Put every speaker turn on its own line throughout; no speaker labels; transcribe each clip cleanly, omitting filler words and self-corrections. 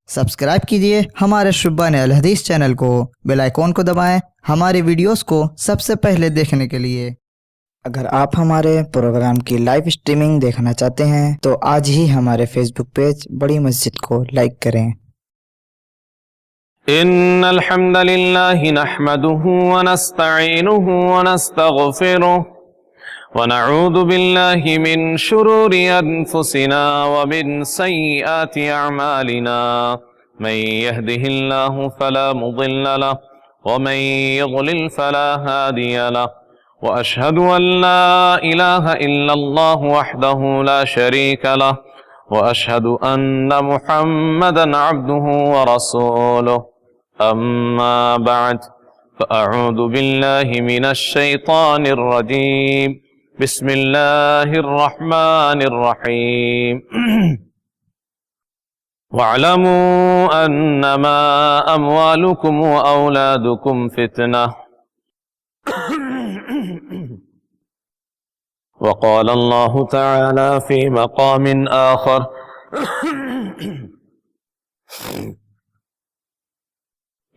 Subscribe کیجئے ہمارے شبان الحدیث چینل کو، بیل آئیکن کو دبائیں ہماری ویڈیوز کو سب سے پہلے دیکھنے کے لیے۔ اگر آپ ہمارے پروگرام کی لائیو اسٹریمنگ دیکھنا چاہتے ہیں تو آج ہی ہمارے فیس بک پیج بڑی مسجد کو لائک کریں۔
ان الحمد لله نحمده ونستعينه ونستغفره ونعوذ بالله من شرور انفسنا ومن سيئات اعمالنا، من يهده الله فلا مضل له ومن يضلل فلا هادي له، واشهد ان لا اله الا الله وحده لا شريك له، واشهد ان محمدا عبده ورسوله، اما بعد فاعوذ بالله من الشيطان الرجيم، بسم الله الرحمن الرحيم واعلموا انما اموالكم واولادكم فتنة، وقال الله تعالى في مقام آخر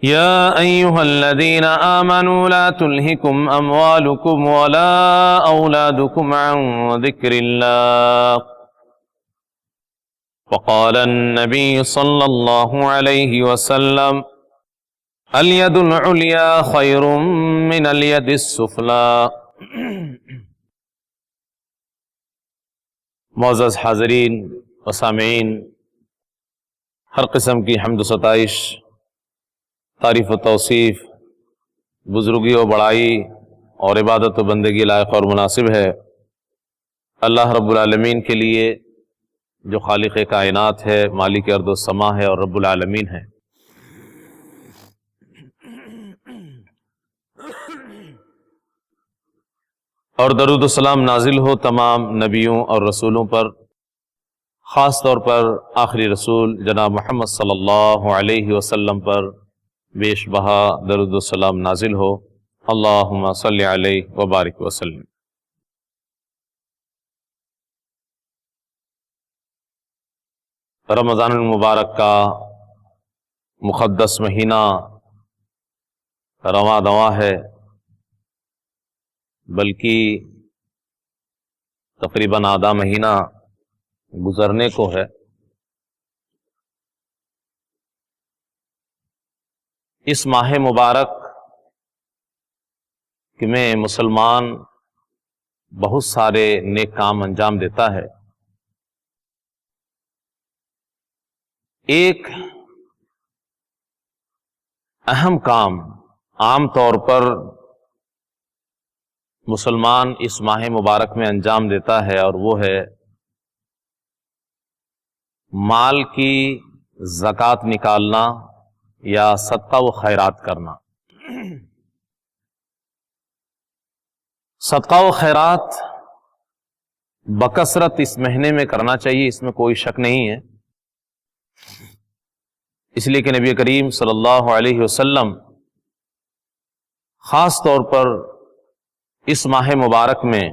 يا أيها الذين آمنوا لا تلهكم أموالكم ولا أولادكم عن ذكر الله، وقال النبي صلى الله عليه وسلم اليد العليا خير من اليد السفلى۔ معزز حاضرین و سامعین، ہر قسم کی حمد و ستائش، تعریف و توصیف، بزرگی و بڑائی اور عبادت و بندگی لائق اور مناسب ہے اللہ رب العالمین کے لیے، جو خالق کائنات ہے، مالک ارض و سما ہے اور رب العالمین ہے۔ اور درود و سلام نازل ہو تمام نبیوں اور رسولوں پر، خاص طور پر آخری رسول جناب محمد صلی اللہ علیہ وسلم پر بیش بہا درود و سلام نازل ہو۔ اللہم صلی علیہ وبارک وسلم۔ رمضان المبارک کا مقدس مہینہ رواں دواں ہے، بلکہ تقریباً آدھا مہینہ گزرنے کو ہے۔ اس ماہ مبارک میں مسلمان بہت سارے نیک کام انجام دیتا ہے۔ ایک اہم کام عام طور پر مسلمان اس ماہ مبارک میں انجام دیتا ہے، اور وہ ہے مال کی زکوٰۃ نکالنا یا صدقہ و خیرات کرنا۔ صدقہ و خیرات بکثرت اس مہینے میں کرنا چاہیے، اس میں کوئی شک نہیں ہے، اس لیے کہ نبی کریم صلی اللہ علیہ وسلم خاص طور پر اس ماہ مبارک میں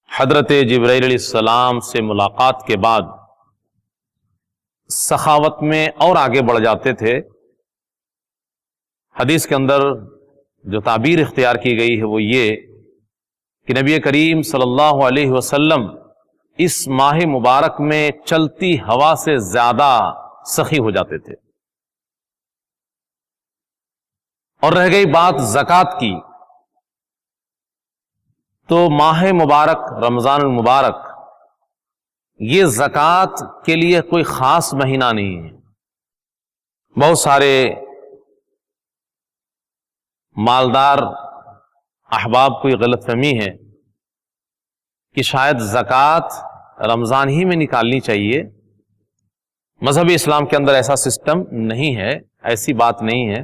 حضرت جبرائیل علیہ السلام سے ملاقات کے بعد سخاوت میں اور آگے بڑھ جاتے تھے۔ حدیث کے اندر جو تعبیر اختیار کی گئی ہے وہ یہ کہ نبی کریم صلی اللہ علیہ وسلم اس ماہ مبارک میں چلتی ہوا سے زیادہ سخی ہو جاتے تھے۔ اور رہ گئی بات زکوٰۃ کی، تو ماہ مبارک رمضان المبارک یہ زکوٰۃ کے لیے کوئی خاص مہینہ نہیں ہے۔ بہت سارے مالدار احباب کو یہ غلط فہمی ہے کہ شاید زکوٰۃ رمضان ہی میں نکالنی چاہیے۔ مذہب اسلام کے اندر ایسا سسٹم نہیں ہے، ایسی بات نہیں ہے،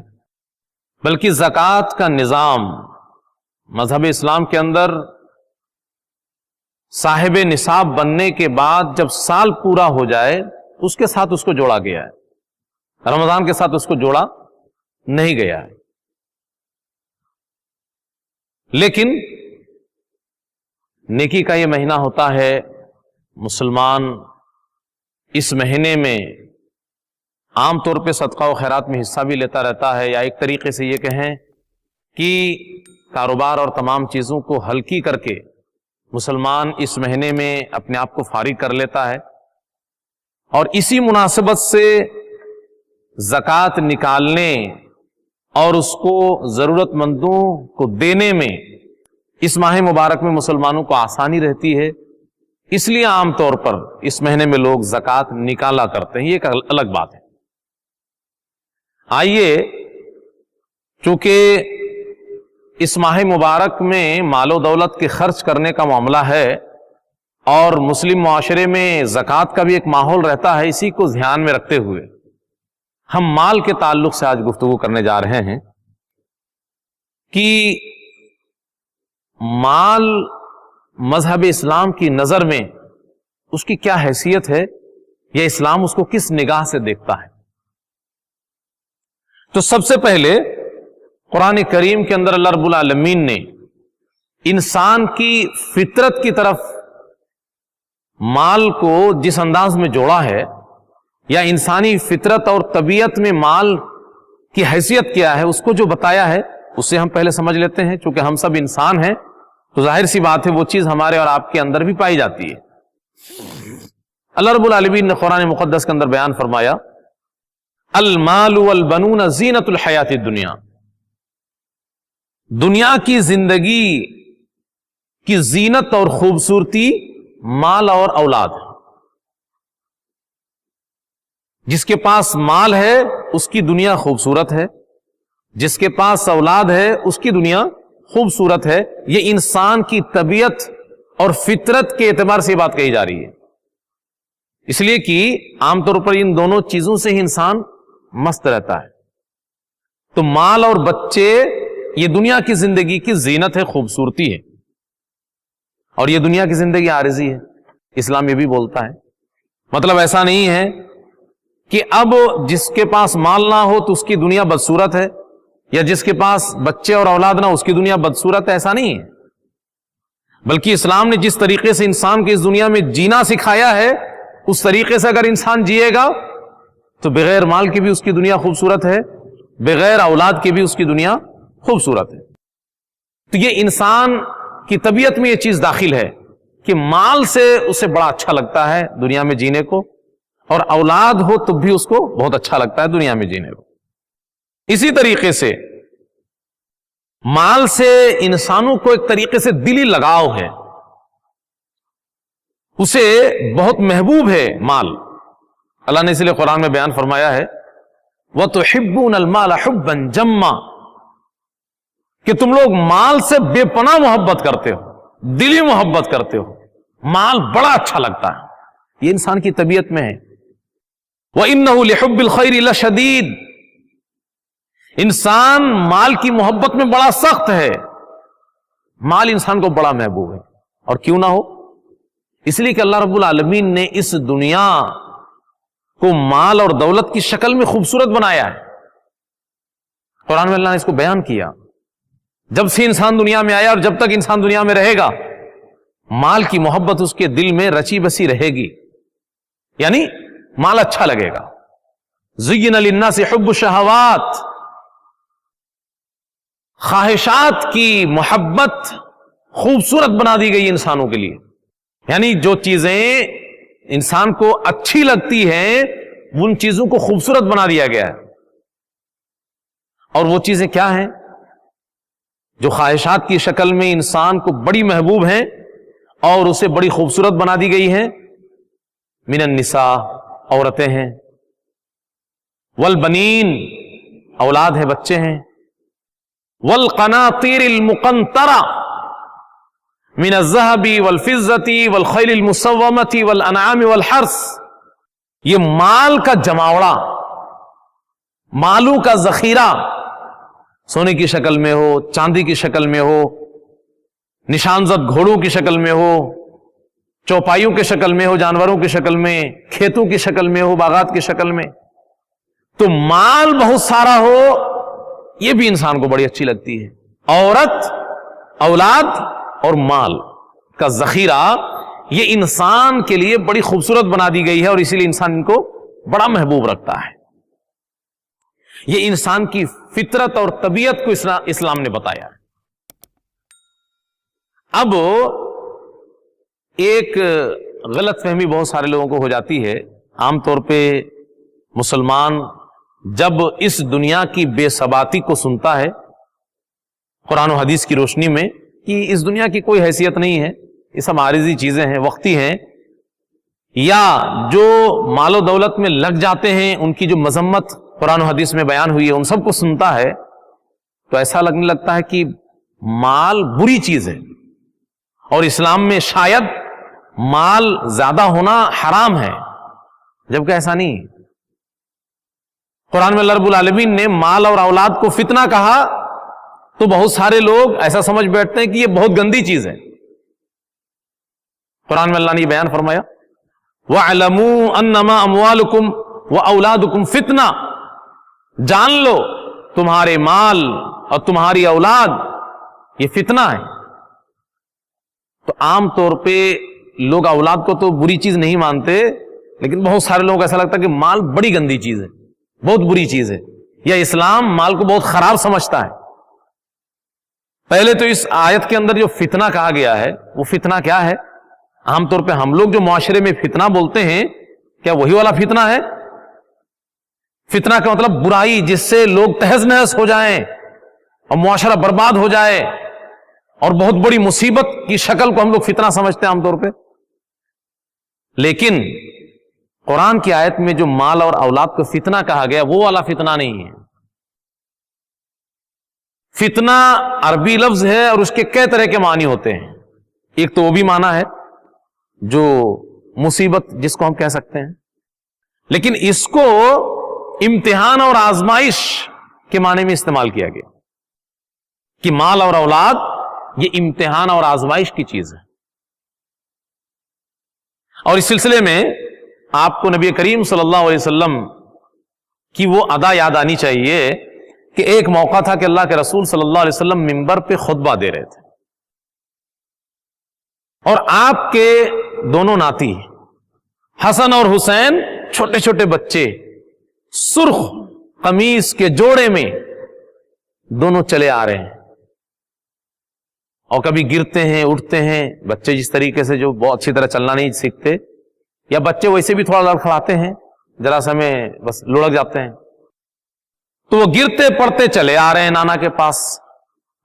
بلکہ زکوٰۃ کا نظام مذہب اسلام کے اندر صاحب نصاب بننے کے بعد جب سال پورا ہو جائے اس کے ساتھ اس کو جوڑا گیا ہے، رمضان کے ساتھ اس کو جوڑا نہیں گیا ہے۔ لیکن نیکی کا یہ مہینہ ہوتا ہے، مسلمان اس مہینے میں عام طور پہ صدقہ و خیرات میں حصہ بھی لیتا رہتا ہے، یا ایک طریقے سے یہ کہیں کہ کاروبار اور تمام چیزوں کو ہلکی کر کے مسلمان اس مہینے میں اپنے آپ کو فارغ کر لیتا ہے، اور اسی مناسبت سے زکوٰۃ نکالنے اور اس کو ضرورت مندوں کو دینے میں اس ماہ مبارک میں مسلمانوں کو آسانی رہتی ہے، اس لیے عام طور پر اس مہینے میں لوگ زکوٰۃ نکالا کرتے ہیں۔ یہ ایک الگ بات ہے۔ آئیے، چونکہ اس ماہ مبارک میں مال و دولت کے خرچ کرنے کا معاملہ ہے اور مسلم معاشرے میں زکوٰۃ کا بھی ایک ماحول رہتا ہے، اسی کو دھیان میں رکھتے ہوئے ہم مال کے تعلق سے آج گفتگو کرنے جا رہے ہیں کہ مال مذہب اسلام کی نظر میں اس کی کیا حیثیت ہے، یا اسلام اس کو کس نگاہ سے دیکھتا ہے۔ تو سب سے پہلے قرآن کریم کے اندر اللہ رب العالمین نے انسان کی فطرت کی طرف مال کو جس انداز میں جوڑا ہے، یا انسانی فطرت اور طبیعت میں مال کی حیثیت کیا ہے، اس کو جو بتایا ہے اس سے ہم پہلے سمجھ لیتے ہیں۔ چونکہ ہم سب انسان ہیں تو ظاہر سی بات ہے وہ چیز ہمارے اور آپ کے اندر بھی پائی جاتی ہے۔ اللہ رب العالمین نے قرآن مقدس کے اندر بیان فرمایا، المال والبنون زینت الحیات الدنیا، دنیا کی زندگی کی زینت اور خوبصورتی مال اور اولاد ہے۔ جس کے پاس مال ہے اس کی دنیا خوبصورت ہے، جس کے پاس اولاد ہے اس کی دنیا خوبصورت ہے۔ یہ انسان کی طبیعت اور فطرت کے اعتبار سے یہ بات کہی جا رہی ہے، اس لیے کہ عام طور پر ان دونوں چیزوں سے ہی انسان مست رہتا ہے۔ تو مال اور بچے یہ دنیا کی زندگی کی زینت ہے، خوبصورتی ہے، اور یہ دنیا کی زندگی عارضی ہے۔ اسلام یہ بھی بولتا ہے، مطلب ایسا نہیں ہے کہ اب جس کے پاس مال نہ ہو تو اس کی دنیا بدصورت ہے، یا جس کے پاس بچے اور اولاد نہ اس کی دنیا بدصورت ہے، ایسا نہیں ہے۔ بلکہ اسلام نے جس طریقے سے انسان کو اس دنیا میں جینا سکھایا ہے، اس طریقے سے اگر انسان جیے گا تو بغیر مال کی بھی اس کی دنیا خوبصورت ہے، بغیر اولاد کی بھی اس کی دنیا خوبصورت ہے۔ تو یہ انسان کی طبیعت میں یہ چیز داخل ہے کہ مال سے اسے بڑا اچھا لگتا ہے دنیا میں جینے کو، اور اولاد ہو تو بھی اس کو بہت اچھا لگتا ہے دنیا میں جینے کو۔ اسی طریقے سے مال سے انسانوں کو ایک طریقے سے دلی لگاؤ ہے، اسے بہت محبوب ہے مال۔ اللہ نے اس لیے قرآن میں بیان فرمایا ہے، وَتُحِبُّونَ الْمَالَ حُبًّا جَمًّا، کہ تم لوگ مال سے بے پناہ محبت کرتے ہو، دلی محبت کرتے ہو، مال بڑا اچھا لگتا ہے، یہ انسان کی طبیعت میں ہے۔ وَإِنَّهُ لِحُبِّ الْخَيْرِ لَشَدِيدٌ، انسان مال کی محبت میں بڑا سخت ہے، مال انسان کو بڑا محبوب ہے، اور کیوں نہ ہو، اس لیے کہ اللہ رب العالمین نے اس دنیا کو مال اور دولت کی شکل میں خوبصورت بنایا ہے۔ قرآن میں اللہ نے اس کو بیان کیا، جب سے انسان دنیا میں آیا اور جب تک انسان دنیا میں رہے گا، مال کی محبت اس کے دل میں رچی بسی رہے گی، یعنی مال اچھا لگے گا۔ زُيِّنَ لِلنَّاسِ حُبُّ الشَّهَوَاتِ، خواہشات کی محبت خوبصورت بنا دی گئی انسانوں کے لیے، یعنی جو چیزیں انسان کو اچھی لگتی ہیں ان چیزوں کو خوبصورت بنا دیا گیا ہے۔ اور وہ چیزیں کیا ہیں جو خواہشات کی شکل میں انسان کو بڑی محبوب ہیں اور اسے بڑی خوبصورت بنا دی گئی ہیں؟ من النساء، عورتیں ہیں، والبنین، اولاد ہے، بچے ہیں، والقناطیر المقنطرہ من الذهب والفضة والخیل المسومة والانعام والحرث، یہ مال کا جماوڑا، مالوں کا ذخیرہ، سونے کی شکل میں ہو، چاندی کی شکل میں ہو، نشان زد گھوڑوں کی شکل میں ہو، چوپائیوں کی شکل میں ہو، جانوروں کی شکل میں، کھیتوں کی شکل میں ہو، باغات کی شکل میں، تو مال بہت سارا ہو، یہ بھی انسان کو بڑی اچھی لگتی ہے۔ عورت، اولاد اور مال کا ذخیرہ یہ انسان کے لیے بڑی خوبصورت بنا دی گئی ہے، اور اسی لیے انسان ان کو بڑا محبوب رکھتا ہے۔ یہ انسان کی فطرت اور طبیعت کو اسلام نے بتایا ہے۔ اب ایک غلط فہمی بہت سارے لوگوں کو ہو جاتی ہے، عام طور پہ مسلمان جب اس دنیا کی بے ثباتی کو سنتا ہے قرآن و حدیث کی روشنی میں کہ اس دنیا کی کوئی حیثیت نہیں ہے، یہ سب عارضی چیزیں ہیں، وقتی ہیں، یا جو مال و دولت میں لگ جاتے ہیں ان کی جو مذمت قرآن و حدیث میں بیان ہوئی ہے ان سب کو سنتا ہے، تو ایسا لگنے لگتا ہے کہ مال بری چیز ہے اور اسلام میں شاید مال زیادہ ہونا حرام ہے، جبکہ ایسا نہیں۔ قرآن میں اللہ رب العالمین نے مال اور اولاد کو فتنہ کہا تو بہت سارے لوگ ایسا سمجھ بیٹھتے ہیں کہ یہ بہت گندی چیز ہے۔ قرآن میں اللہ نے یہ بیان فرمایا وَاعْلَمُوا أَنَّمَا أَمْوَالُكُمْ وَأَوْلَادُكُمْ فِتْنَةٌ، جان لو تمہارے مال اور تمہاری اولاد یہ فتنہ ہے۔ تو عام طور پہ لوگ اولاد کو تو بری چیز نہیں مانتے، لیکن بہت سارے لوگوں کو ایسا لگتا ہے کہ مال بڑی گندی چیز ہے، بہت بری چیز ہے، یا اسلام مال کو بہت خراب سمجھتا ہے۔ پہلے تو اس آیت کے اندر جو فتنہ کہا گیا ہے وہ فتنہ کیا ہے؟ عام طور پہ ہم لوگ جو معاشرے میں فتنہ بولتے ہیں کیا وہی والا فتنہ ہے؟ فتنہ کا مطلب برائی جس سے لوگ تہس نہس ہو جائیں اور معاشرہ برباد ہو جائے، اور بہت بڑی مصیبت کی شکل کو ہم لوگ فتنہ سمجھتے ہیں عام طور پہ۔ لیکن قرآن کی آیت میں جو مال اور اولاد کو فتنہ کہا گیا وہ والا فتنہ نہیں ہے۔ فتنہ عربی لفظ ہے اور اس کے کئی طرح کے معنی ہوتے ہیں۔ ایک تو وہ بھی معنی ہے جو مصیبت جس کو ہم کہہ سکتے ہیں، لیکن اس کو امتحان اور آزمائش کے معنی میں استعمال کیا گیا کہ مال اور اولاد یہ امتحان اور آزمائش کی چیز ہے۔ اور اس سلسلے میں آپ کو نبی کریم صلی اللہ علیہ وسلم کی وہ ادا یاد آنی چاہیے کہ ایک موقع تھا کہ اللہ کے رسول صلی اللہ علیہ وسلم منبر پہ خطبہ دے رہے تھے، اور آپ کے دونوں ناتی حسن اور حسین چھوٹے چھوٹے بچے سرخ قمیص کے جوڑے میں دونوں چلے آ رہے ہیں، اور کبھی گرتے ہیں اٹھتے ہیں، بچے جس طریقے سے جو بہت اچھی طرح چلنا نہیں سیکھتے، یا بچے ویسے بھی تھوڑا لڑکھڑاتے ہیں، ذرا سا میں بس لڑک جاتے ہیں، تو وہ گرتے پڑتے چلے آ رہے ہیں نانا کے پاس۔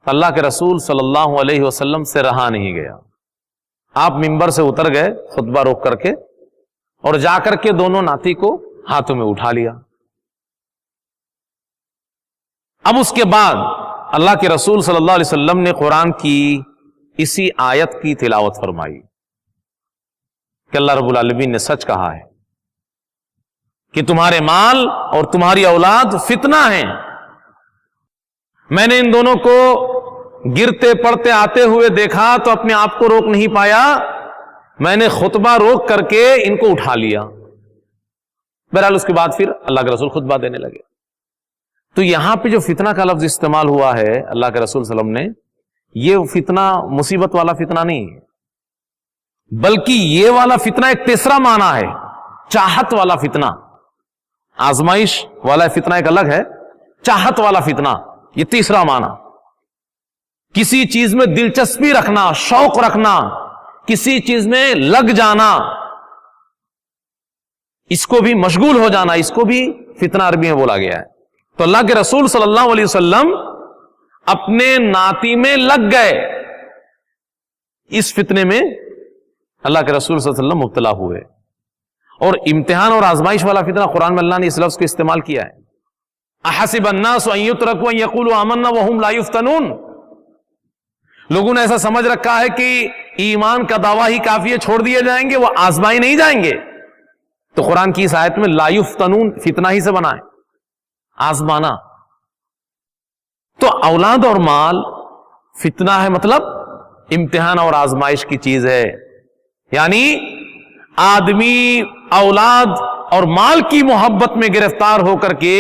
اللہ کے رسول صلی اللہ علیہ وسلم سے رہا نہیں گیا، آپ منبر سے اتر گئے خطبہ روک کر کے، اور جا کر کے دونوں ناتی کو ہاتھوں میں اٹھا لیا۔ اب اس کے بعد اللہ کے رسول صلی اللہ علیہ وسلم نے قرآن کی اسی آیت کی تلاوت فرمائی کہ اللہ رب العالمین نے سچ کہا ہے کہ تمہارے مال اور تمہاری اولاد فتنہ ہیں۔ میں نے ان دونوں کو گرتے پڑتے آتے ہوئے دیکھا تو اپنے آپ کو روک نہیں پایا، میں نے خطبہ روک کر کے ان کو اٹھا لیا۔ بہرحال اس کے بعد پھر اللہ کے رسول خطبہ دینے لگے۔ تو یہاں پہ جو فتنہ کا لفظ استعمال ہوا ہے اللہ کے رسول صلی اللہ علیہ وسلم نے، یہ فتنہ مصیبت والا فتنہ نہیں ہے، بلکہ یہ والا فتنہ ایک تیسرا معنی ہے، چاہت والا فتنہ۔ آزمائش والا فتنہ ایک الگ ہے، چاہت والا فتنہ یہ تیسرا معنی۔ کسی چیز میں دلچسپی رکھنا، شوق رکھنا، کسی چیز میں لگ جانا، اس کو بھی مشغول ہو جانا، اس کو بھی فتنہ عربی میں بولا گیا ہے۔ تو اللہ کے رسول صلی اللہ علیہ وسلم اپنے ناتی میں لگ گئے، اس فتنے میں اللہ کے رسول صلی اللہ علیہ وسلم مبتلا ہوئے۔ اور امتحان اور آزمائش والا فتنہ قرآن میں اللہ نے اس لفظ کو استعمال کیا ہے، احسب الناس ان یترکوا ان یقولوا آمنا وهم لا یفتنون۔ لوگوں نے ایسا سمجھ رکھا ہے کہ ایمان کا دعویٰ ہی کافی ہے، چھوڑ دیے جائیں گے، وہ آزمائے نہیں جائیں گے۔ تو قرآن کی اس آیت میں لا یفتنون فتنہ ہی سے بنا ہے، آزمانا۔ تو اولاد اور مال فتنہ ہے، مطلب امتحان اور آزمائش کی چیز ہے، یعنی آدمی اولاد اور مال کی محبت میں گرفتار ہو کر کے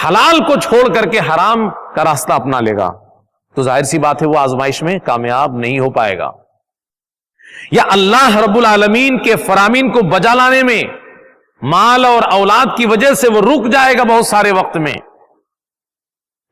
حلال کو چھوڑ کر کے حرام کا راستہ اپنا لے گا تو ظاہر سی بات ہے وہ آزمائش میں کامیاب نہیں ہو پائے گا، یا اللہ رب العالمین کے فرامین کو بجا لانے میں مال اور اولاد کی وجہ سے وہ رک جائے گا بہت سارے وقت میں،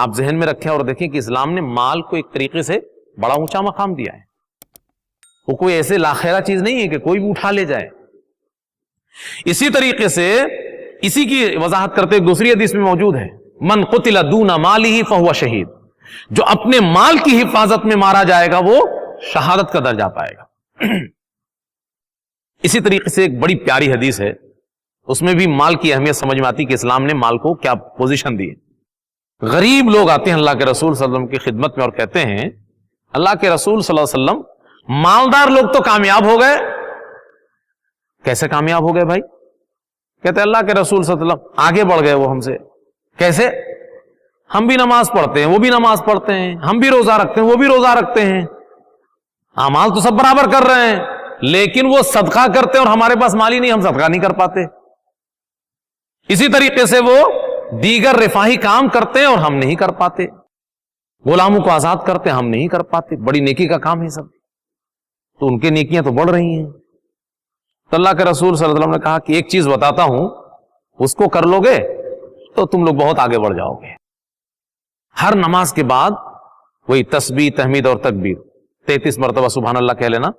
آپ ذہن میں رکھیں اور دیکھیں کہ اسلام نے مال کو ایک طریقے سے بڑا اونچا مقام دیا ہے. وہ کوئی ایسے لاخیرہ چیز نہیں ہے کہ کوئی بھی اٹھا لے جائے. اسی طریقے سے اسی کی وضاحت کرتے ایک دوسری حدیث میں موجود ہے, من قتل دون مالہ فہو شہید, جو اپنے مال کی حفاظت میں مارا جائے گا وہ شہادت کا درجہ پائے گا. اسی طریقے سے ایک بڑی پیاری حدیث ہے, اس میں بھی مال کی اہمیت سمجھ میں آتی کہ اسلام نے مال کو کیا پوزیشن دی ہے. غریب لوگ آتے ہیں اللہ کے رسول صلی اللہ علیہ وسلم کی خدمت میں اور کہتے ہیں اللہ کے رسول صلی اللہ علیہ وسلم, مالدار لوگ تو کامیاب ہو گئے. کیسے کامیاب ہو گئے بھائی؟ کہتے ہیں اللہ کے رسول صلی اللہ علیہ وسلم آگے بڑھ گئے وہ ہم سے. کیسے؟ ہم بھی نماز پڑھتے ہیں, وہ بھی نماز پڑھتے ہیں, ہم بھی روزہ رکھتے ہیں, وہ بھی روزہ رکھتے ہیں, اعمال تو سب برابر کر رہے ہیں, لیکن وہ صدقہ کرتے ہیں اور ہمارے پاس مال ہی نہیں, ہم صدقہ نہیں کر پاتے. اسی طریقے سے وہ دیگر رفاہی کام کرتے ہیں اور ہم نہیں کر پاتے. غلاموں کو آزاد کرتے ہیں, ہم نہیں کر پاتے. بڑی نیکی کا کام ہے سب, تو ان کی نیکیاں تو بڑھ رہی ہیں. تو اللہ کے رسول صلی اللہ علیہ وسلم نے کہا کہ ایک چیز بتاتا ہوں, اس کو کر لو گے تو تم لوگ بہت آگے بڑھ جاؤ گے. ہر نماز کے بعد وہی تسبیح, تحمید اور تکبیر 33 مرتبہ سبحان اللہ کہہ لینا,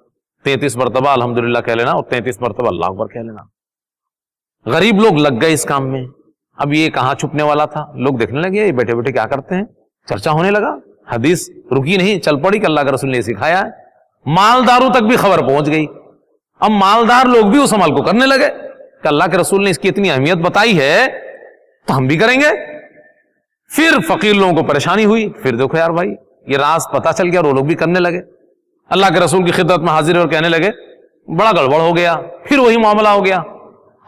33 مرتبہ الحمدللہ کہہ لینا اور 33 مرتبہ اللہ اکبر کہہ لینا. غریب لوگ لگ گئے اس کام میں. اب یہ کہاں چھپنے والا تھا, لوگ دیکھنے لگے یہ بیٹھے بیٹھے کیا کرتے ہیں, چرچا ہونے لگا. حدیث رکی نہیں, چل پڑی کہ اللہ کے رسول نے سکھایا ہے. مالداروں تک بھی خبر پہنچ گئی. اب مالدار لوگ بھی اس عمل کو کرنے لگے کہ اللہ کے رسول نے اس کی اتنی اہمیت بتائی ہے تو ہم بھی کریں گے. پھر فقیر لوگوں کو پریشانی ہوئی, پھر دیکھو یار بھائی یہ راز پتا چل گیا اور وہ لوگ بھی کرنے لگے. اللہ کے رسول کی خدمت میں حاضر اور کہنے لگے بڑا گڑبڑ ہو گیا. پھر وہی معاملہ ہو گیا,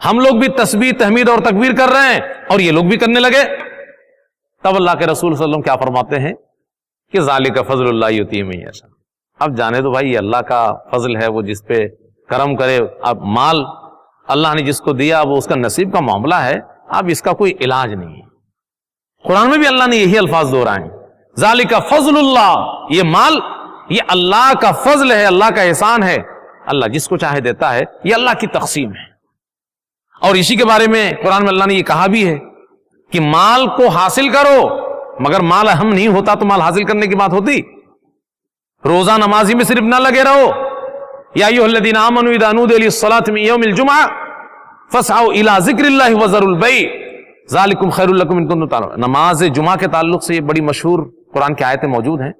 ہم لوگ بھی تسبیح, تحمید اور تکبیر کر رہے ہیں اور یہ لوگ بھی کرنے لگے. تب اللہ کے رسول صلی اللہ علیہ وسلم کیا فرماتے ہیں کہ ذالک فضل اللہ یؤتیہ من یشاء. اب جانے دو بھائی, یہ اللہ کا فضل ہے, وہ جس پہ کرم کرے. اب مال اللہ نے جس کو دیا وہ اس کا نصیب کا معاملہ ہے, اب اس کا کوئی علاج نہیں ہے. قرآن میں بھی اللہ نے یہی الفاظ دہرائے ہیں, ذالک فضل اللہ, یہ مال یہ اللہ کا فضل ہے, اللہ کا احسان ہے. اللہ جس کو چاہے دیتا ہے, یہ اللہ کی تقسیم ہے. اور اسی کے بارے میں قرآن میں اللہ نے یہ کہا بھی ہے کہ مال کو حاصل کرو, مگر مال اہم نہیں ہوتا تو مال حاصل کرنے کی بات ہوتی. روزہ نمازی میں صرف نہ لگے رہو. یا ایھا الذین آمنوا اذا نودی للصلاۃ من یوم الجمعہ فاسعوا الی ذکر اللہ وذروا البیع ذالکم خیر لکم ان کنتم تعلمون. نماز جمعہ کے تعلق سے یہ بڑی مشہور قرآن کی آیتیں موجود ہیں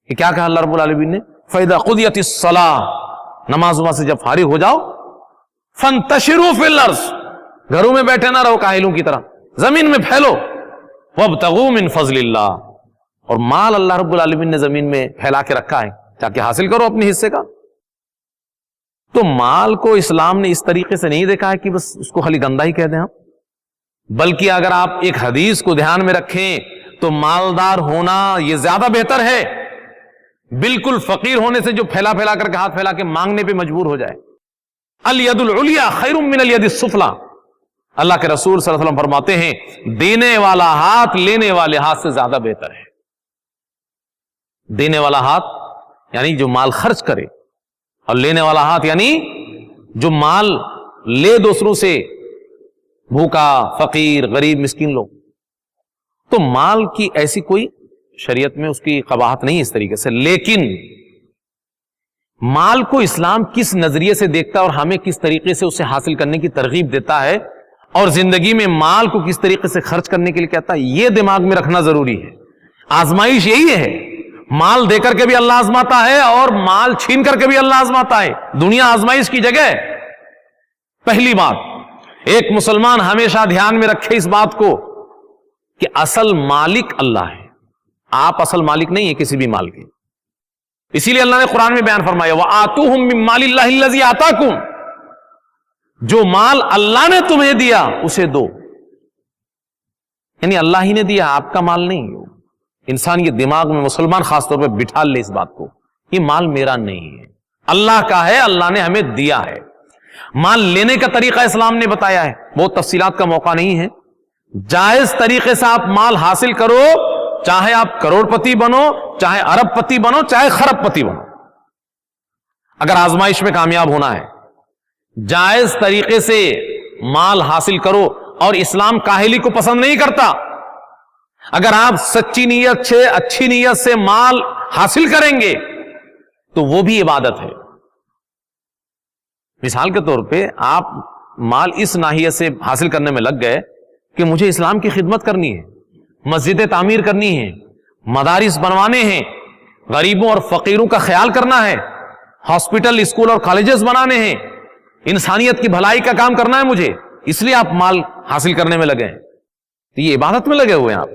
کہ کیا کہا اللہ رب العالمین نے, فَإِذَا قُضِيَتِ الصَّلَاةُ, نماز وہاں سے جب فارغ ہو جاؤ, فَانْتَشِرُوا فِي الْأَرْضِ, گھروں میں بیٹھے نہ رہو کاہلوں کی طرح, زمین میں پھیلو. وَابْتَغُوا مِنْ فَضْلِ اللَّهِ, اور مال اللہ رب العالمین نے زمین میں پھیلا کے رکھا ہے تاکہ حاصل کرو اپنے حصے کا. تو مال کو اسلام نے اس طریقے سے نہیں دیکھا ہے کہ بس اس کو خالی گندا ہی کہہ دیں ہم, بلکہ اگر آپ ایک حدیث کو دھیان میں رکھیں تو مالدار ہونا یہ زیادہ بہتر ہے بالکل فقیر ہونے سے جو پھیلا پھیلا کر کے ہاتھ پھیلا کے مانگنے پہ مجبور ہو جائے. الید العلیٰ خیر من الید السفلی, اللہ کے رسول صلی اللہ علیہ وسلم فرماتے ہیں دینے والا ہاتھ لینے والے ہاتھ سے زیادہ بہتر ہے. دینے والا ہاتھ یعنی جو مال خرچ کرے, اور لینے والا ہاتھ یعنی جو مال لے دوسروں سے, بھوکا, فقیر, غریب, مسکین لوگ. تو مال کی ایسی کوئی شریعت میں اس کی قباحت نہیں اس طریقے سے, لیکن مال کو اسلام کس نظریے سے دیکھتا ہے اور ہمیں کس طریقے سے اسے حاصل کرنے کی ترغیب دیتا ہے, اور زندگی میں مال کو کس طریقے سے خرچ کرنے کے لیے کہتا ہے, یہ دماغ میں رکھنا ضروری ہے. آزمائش یہی ہے, مال دے کر کے بھی اللہ آزماتا ہے اور مال چھین کر کے بھی اللہ آزماتا ہے. دنیا آزمائش کی جگہ ہے. پہلی بات, ایک مسلمان ہمیشہ دھیان میں رکھے اس بات کو کہ اصل مالک اللہ ہے, آپ اصل مالک نہیں ہے کسی بھی مال کے. اسی لیے اللہ نے قرآن میں بیان فرمایا وَآتُوهُم مِّن مَّالِ اللَّهِ الَّذِي آتَاكُم, جو مال اللہ نے تمہیں دیا اسے دو. یعنی اللہ ہی نے دیا, آپ کا مال نہیں. انسان یہ دماغ میں, مسلمان خاص طور پہ بٹھا لے اس بات کو, یہ مال میرا نہیں ہے, اللہ کا ہے, اللہ نے ہمیں دیا ہے. مال لینے کا طریقہ اسلام نے بتایا ہے, بہت تفصیلات کا موقع نہیں ہے. جائز طریقے سے آپ مال حاصل کرو, چاہے آپ کروڑ پتی بنو, چاہے ارب پتی بنو, چاہے خرب پتی بنو. اگر آزمائش میں کامیاب ہونا ہے جائز طریقے سے مال حاصل کرو. اور اسلام کاہلی کو پسند نہیں کرتا. اگر آپ سچی نیت سے اچھی نیت سے مال حاصل کریں گے تو وہ بھی عبادت ہے. مثال کے طور پہ آپ مال اس ناحیت سے حاصل کرنے میں لگ گئے کہ مجھے اسلام کی خدمت کرنی ہے, مسجدیں تعمیر کرنی ہے, مدارس بنوانے ہیں, غریبوں اور فقیروں کا خیال کرنا ہے, ہاسپٹل, اسکول اور کالجز بنانے ہیں, انسانیت کی بھلائی کا کام کرنا ہے مجھے, اس لیے آپ مال حاصل کرنے میں لگے ہیں, تو یہ عبادت میں لگے ہوئے ہیں آپ.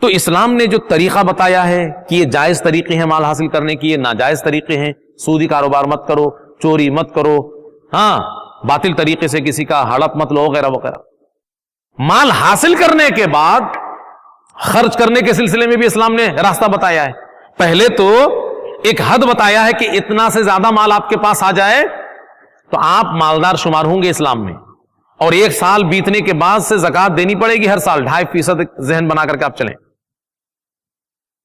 تو اسلام نے جو طریقہ بتایا ہے کہ یہ جائز طریقے ہیں مال حاصل کرنے کی, یہ ناجائز طریقے ہیں, سودی کاروبار مت کرو, چوری مت کرو, ہاں باطل طریقے سے کسی کا ہڑپ مت لو, وغیرہ وغیرہ. مال حاصل کرنے کے بعد خرچ کرنے کے سلسلے میں بھی اسلام نے راستہ بتایا ہے. پہلے تو ایک حد بتایا ہے کہ اتنا سے زیادہ مال آپ کے پاس آ جائے تو آپ مالدار شمار ہوں گے اسلام میں, اور 1 سال بیتنے کے بعد سے زکوٰۃ دینی پڑے گی ہر سال 2.5% ذہن بنا کر کے آپ چلیں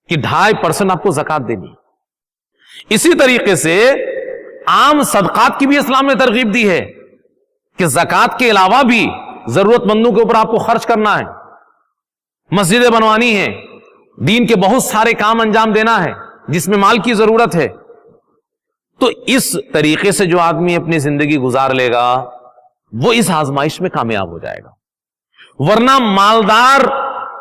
کہ 2.5% آپ کو زکوٰۃ دینی. اسی طریقے سے عام صدقات کی بھی اسلام نے ترغیب دی ہے کہ زکوٰۃ کے علاوہ بھی ضرورت مندوں کے اوپر آپ کو خرچ کرنا ہے, مسجدیں بنوانی ہیں, دین کے بہت سارے کام انجام دینا ہے جس میں مال کی ضرورت ہے. تو اس طریقے سے جو آدمی اپنی زندگی گزار لے گا وہ اس آزمائش میں کامیاب ہو جائے گا. ورنہ مالدار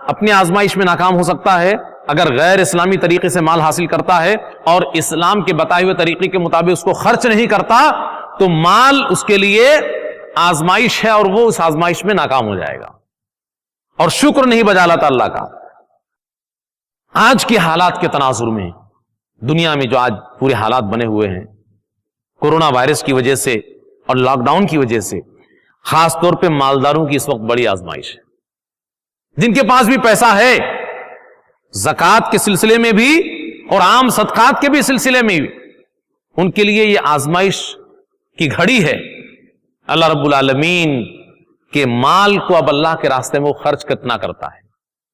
اپنی آزمائش میں ناکام ہو سکتا ہے اگر غیر اسلامی طریقے سے مال حاصل کرتا ہے اور اسلام کے بتائے ہوئے طریقے کے مطابق اس کو خرچ نہیں کرتا تو مال اس کے لیے آزمائش ہے اور وہ اس آزمائش میں ناکام ہو جائے گا اور شکر نہیں بجا لاتا اللہ کا. آج کے حالات کے تناظر میں دنیا میں جو آج پورے حالات بنے ہوئے ہیں کورونا وائرس کی وجہ سے اور لاک ڈاؤن کی وجہ سے, خاص طور پہ مالداروں کی اس وقت بڑی آزمائش ہے. جن کے پاس بھی پیسہ ہے زکوٰۃ کے سلسلے میں بھی اور عام صدقات کے بھی سلسلے میں بھی, ان کے لیے یہ آزمائش کی گھڑی ہے. اللہ رب العالمین کے مال کو اب اللہ کے راستے میں وہ خرچ کتنا کرتا ہے,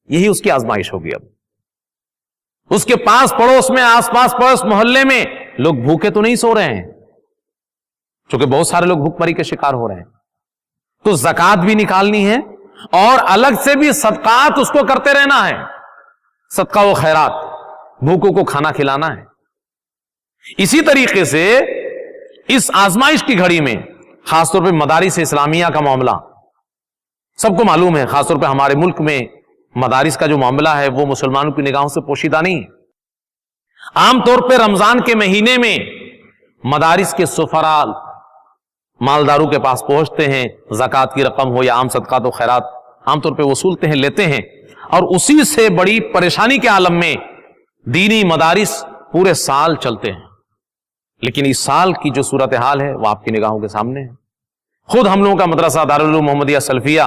یہی اس کی آزمائش ہوگی. اب اس کے پاس پڑوس میں, آس پاس پڑوس محلے میں لوگ بھوکے تو نہیں سو رہے ہیں, چونکہ بہت سارے لوگ بھوک مری کے شکار ہو رہے ہیں. تو زکوٰۃ بھی نکالنی ہے اور الگ سے بھی صدقات اس کو کرتے رہنا ہے, صدقہ و خیرات, بھوکوں کو کھانا کھلانا ہے. اسی طریقے سے اس آزمائش کی گھڑی میں خاص طور پہ مدارس اسلامیہ کا معاملہ سب کو معلوم ہے. خاص طور پہ ہمارے ملک میں مدارس کا جو معاملہ ہے وہ مسلمانوں کی نگاہوں سے پوشیدہ نہیں ہے. عام طور پہ رمضان کے مہینے میں مدارس کے سفراء مالداروں کے پاس پہنچتے ہیں, زکوٰۃ کی رقم ہو یا عام صدقات و خیرات عام طور پہ وصولتے ہیں, لیتے ہیں, اور اسی سے بڑی پریشانی کے عالم میں دینی مدارس پورے سال چلتے ہیں. لیکن اس سال کی جو صورتحال ہے وہ آپ کی نگاہوں کے سامنے ہے. خود ہم لوگوں کا مدرسہ دارالعلوم محمدیہ سلفیہ,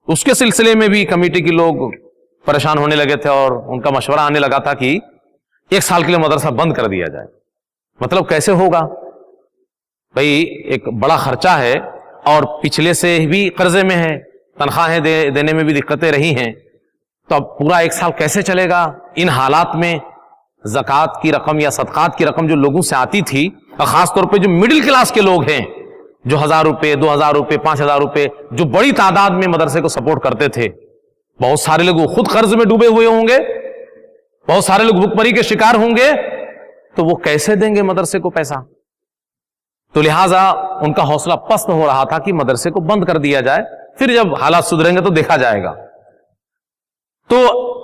اس کے سلسلے میں بھی کمیٹی کے لوگ پریشان ہونے لگے تھے اور ان کا مشورہ آنے لگا تھا کہ 1 سال کے لیے مدرسہ بند کر دیا جائے. مطلب کیسے ہوگا بھئی, ایک بڑا خرچہ ہے اور پچھلے سے بھی قرضے میں ہے, تنخواہیں دینے میں بھی دقتیں رہی ہیں, تو اب پورا 1 سال کیسے چلے گا؟ ان حالات میں زکوٰۃ کی رقم یا صدقات کی رقم جو لوگوں سے آتی تھی, اور خاص طور پہ جو مڈل کلاس کے لوگ ہیں جو 1000 روپے 2000 روپے 5000 روپے جو بڑی تعداد میں مدرسے کو سپورٹ کرتے تھے, بہت سارے لوگ خود قرض میں ڈوبے ہوئے ہوں گے, بہت سارے لوگ بھوک مری کے شکار ہوں گے, تو وہ کیسے دیں گے مدرسے کو پیسہ؟ تو لہٰذا ان کا حوصلہ پست ہو رہا تھا کہ مدرسے کو بند کر دیا جائے, پھر جب حالات سدھریں گے تو دیکھا جائے گا. تو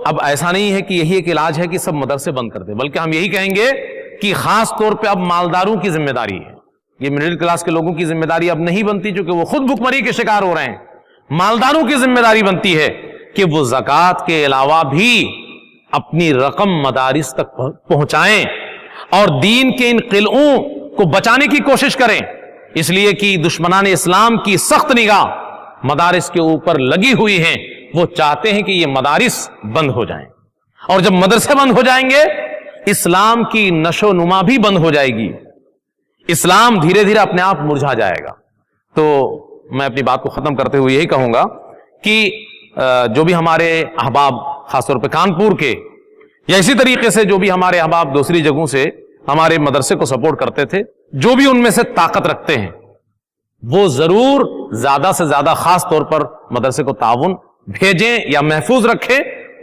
اب ایسا نہیں ہے کہ یہی ایک علاج ہے کہ سب مدرسے بند کر دیں, بلکہ ہم یہی کہیں گے کہ خاص طور پہ اب مالداروں کی ذمہ داری ہے. یہ مڈل کلاس کے لوگوں کی ذمہ داری اب نہیں بنتی چونکہ وہ خود بھوک مری کے شکار ہو رہے ہیں. مالداروں کی ذمہ داری بنتی ہے کہ وہ زکوٰۃ کے علاوہ بھی اپنی رقم مدارس تک پہنچائیں اور دین کے ان قلعوں کو بچانے کی کوشش کریں, اس لیے کہ دشمنان اسلام کی سخت نگاہ مدارس کے اوپر لگی ہوئی ہیں. وہ چاہتے ہیں کہ یہ مدارس بند ہو جائیں, اور جب مدرسے بند ہو جائیں گے اسلام کی نشو و نما بھی بند ہو جائے گی, اسلام دھیرے دھیرے اپنے آپ مرجھا جائے گا. تو میں اپنی بات کو ختم کرتے ہوئے یہی کہوں گا کہ جو بھی ہمارے احباب خاص طور پہ کانپور کے یا اسی طریقے سے جو بھی ہمارے احباب دوسری جگہوں سے ہمارے مدرسے کو سپورٹ کرتے تھے, جو بھی ان میں سے طاقت رکھتے ہیں وہ ضرور زیادہ سے زیادہ خاص طور پر مدرسے کو تعاون بھیجیں یا محفوظ رکھیں.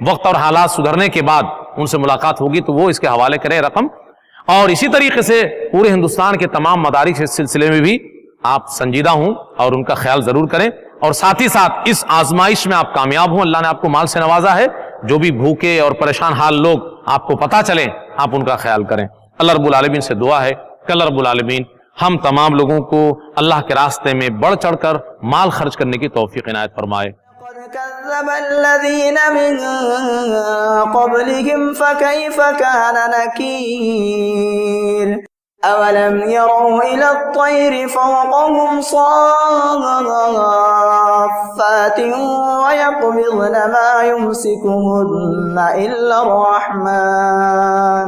وقت اور حالات سدھرنے کے بعد ان سے ملاقات ہوگی تو وہ اس کے حوالے کریں رقم. اور اسی طریقے سے پورے ہندوستان کے تمام مدارس اس سلسلے میں بھی آپ سنجیدہ ہوں اور ان کا خیال ضرور کریں. اور ساتھ ہی ساتھ اس آزمائش میں آپ کامیاب ہوں. اللہ نے آپ کو مال سے نوازا ہے. جو بھی بھوکے اور پریشان حال لوگ آپ کو پتہ چلیں آپ ان کا خیال کریں. اللہ رب العالمین سے دعا ہے کہ اللہ رب العالمین ہم تمام لوگوں کو اللہ کے راستے میں بڑھ چڑھ کر مال خرچ کرنے کی توفیق عنایت فرمائے.
قد كذب الذين من قبلهم فكيف كان نكير أولم يروا إلى الطير فوقهم صافات ويقبضن ما يمسكهن إلا الرحمن